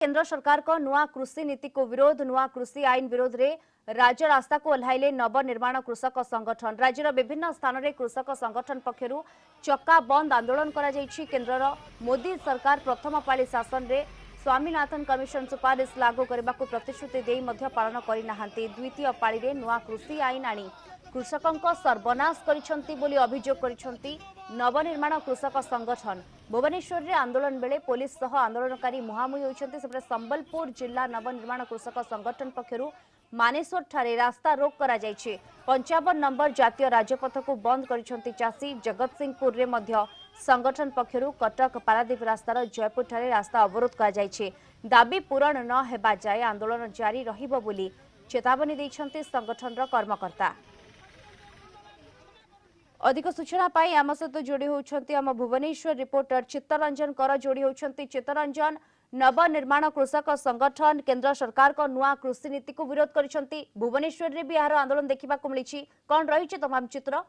केंद्र सरकार को नुआ कृषि नीति को विरोध नुआ कृषि आईन विरोध रे राज्य रास्ता को ओह्लाइले नवनिर्माण कृषक संगठन राज्यर विभिन्न स्थान में कृषक संगठन पक्षर चक्का बंद आंदोलन करा जायछि। केंद्रर मोदी सरकार प्रथम पाली शासन रे स्वामीनाथन कमिशन सुपारिश लागू करने को प्रतिश्रुति दे मध्य पालन करनाहांती। द्वितीय पाली रे नुआ कृषि आईन आनी कृषकों सर्वनाश करिसेंती बोली अभियोग करिसेंती नवनिर्माण कृषक संगठन। भुवनेश्वर रे आंदोलन बेले पुलिस सह आंदोलनकारी मुहांमुही होइछंती। सेपटे संबलपुर जिला नवनिर्माण कृषक संगठन पक्षरु मानेश्वर ठारे रास्ता रोक करा जायछि। 55 नंबर जातीय राजपथ को बंद करिसेंती चासी। जगतसिंहपुर रे मध्य संगठन पक्षरु कटक पारादीप रास्तार जयपुर ठारे रास्ता अवरोध करा जायछि। दाबी पूरण न हेबा जाय आंदोलन जारी रहिबो बोली चेतावनी दैछंती संगठनर कर्मकर्ता। अधिक सूचना पाई आम सहित जोड़ी होती आम भुवनेश्वर रिपोर्टर चित्तरंजन कर जोड़ी होती। चित्तरंजन, नवनिर्माण कृषक संगठन केंद्र सरकार को नुआ कृषि नीति को विरोध कर भुवनेश्वर रे भी यार आंदोलन देखा मिली कौन रही तमाम चित्र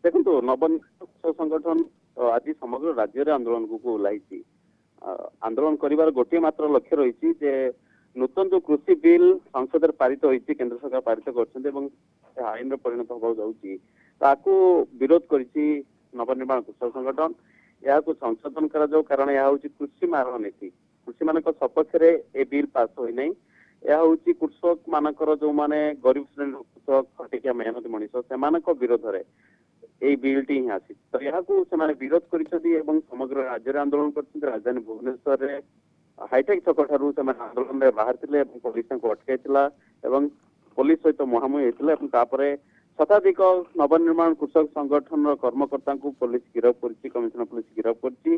देखो नवनिर्माण संगठन आज समग्र राज्य रे आंदोलन को ओह्लाई आंदोलन करिवार गोटे मात्र लक्ष्य रही नूतन जो कृषि बिल संसद पारित होती केंद्र सरकार पारित कर आईन परिणत होगा जाऊँगी ताकू विरोध करिछि नवनिर्माण कृषक संगठन या संशोधन करा जाऊ कारण यह होची कृषि मारण नीति कृषि मान सपक्ष रे ए बिल पास होई नै यह होची कृषक मानकर जो माने गरीब श्रेणी कृषक खटिकिया मेहनत मनीष से विरोध रे ए बिल टी ही आसी तो यह से विरोध करिसथि एवं समग्र राज्य रे आंदोलन करछथि। राजधानी भुवनेश्वर रे हाईटेक छक ठारू से आंदोलन रे बाहर थिले एवं पुलिस को अटकाइथिला एवं पुलिस सहित मुहांमुही होइथिला एवं तापरे शताधिक नवनिर्माण कृषक संगठन कर्मकर्ता को पुलिस गिरफ कर कमिशनर पुलिस गिरफ कर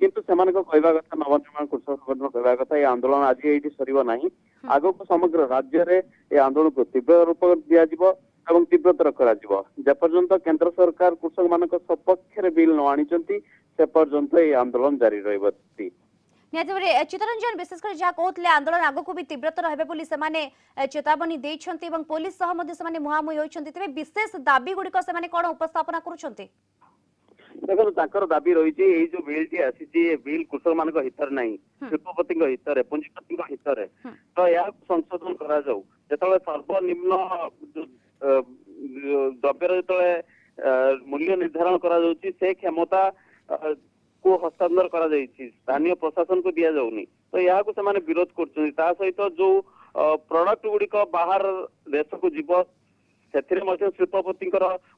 किंतु सेमान कहवा कथा नवनिर्माण कृषक संगठन कहवा कथा ये आंदोलन आज ये सर ना आग को समग्र राज्य में ये आंदोलन को तीव्र रूप दिज्व और तीव्रतर करपर्यंत केंद्र सरकार कृषक मान सपक्ष बिल न आनी से पर्यंत ये आंदोलन जारी रही। चित्तरंजन विशेषकर जहाँ कहते आंदोलन आग को भी तीव्रतर है चेतावनी देइछंती एवं पुलिस सह मुहांमुही होइछंती तेबे विशेष दाबी गुड़िक से कौन उपस्थापना करुछंती देखो ताकर दाबी रही जो बिल टी आसी बिल कृषक मान हितर ना शिल्पपति हितर पुंजीपति हितर तो या संशोधन करा जाऊ जो सर्वनिम्न द्रव्यर जो मूल्य निर्धारण करा जाउची से क्षमता को हस्तांतर करा जाइछि स्थानीय प्रशासन को दिया जाउनी तो यह को से विरोध कर सहित जो प्रोडक्ट गुड़िक बाहर देश को जीव से शिल्पपति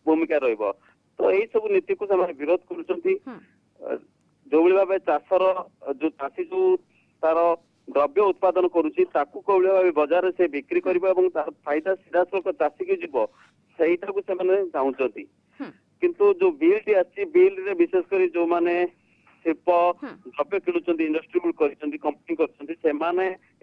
भूमिका रहिबो तो यही सब नीति को से विरोध कर जो भाव चाषर जो चाषी जो तार द्रव्य उत्पादन करुच्ची भाव बाजार से बिक्री कर फायदा सीधासख चाषी की जीव सहीटा को चाहते किंतु जो बिल टी आछि बिल रे विशेषकर जो माने शिल्प द्रव्य किणुचंती इंडस्ट्री कंपनी करछंती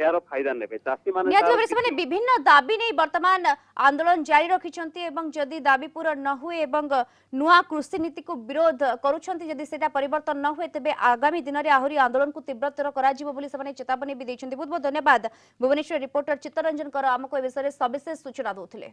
यार फायदा नेबे चाषी माने विभिन्न दाबी नहीं वर्तमान आंदोलन जारी रखिछंती एवं जदि दाबी पूरा न हुए एवं नुआ कृषि नीति को विरोध करुछंती जदि सेटा परिवर्तन न हुए तेबे आगामी दिन रे आहुरी आंदोलन को तीव्रतर करा जिवो बोली से चेतावनी भी दैछंती। बहुत बहुत धन्यवाद भुवनेश्वर रिपोर्टर चित्तरंजन कर हमको ए विषय सविशेष सूचना दोथिले।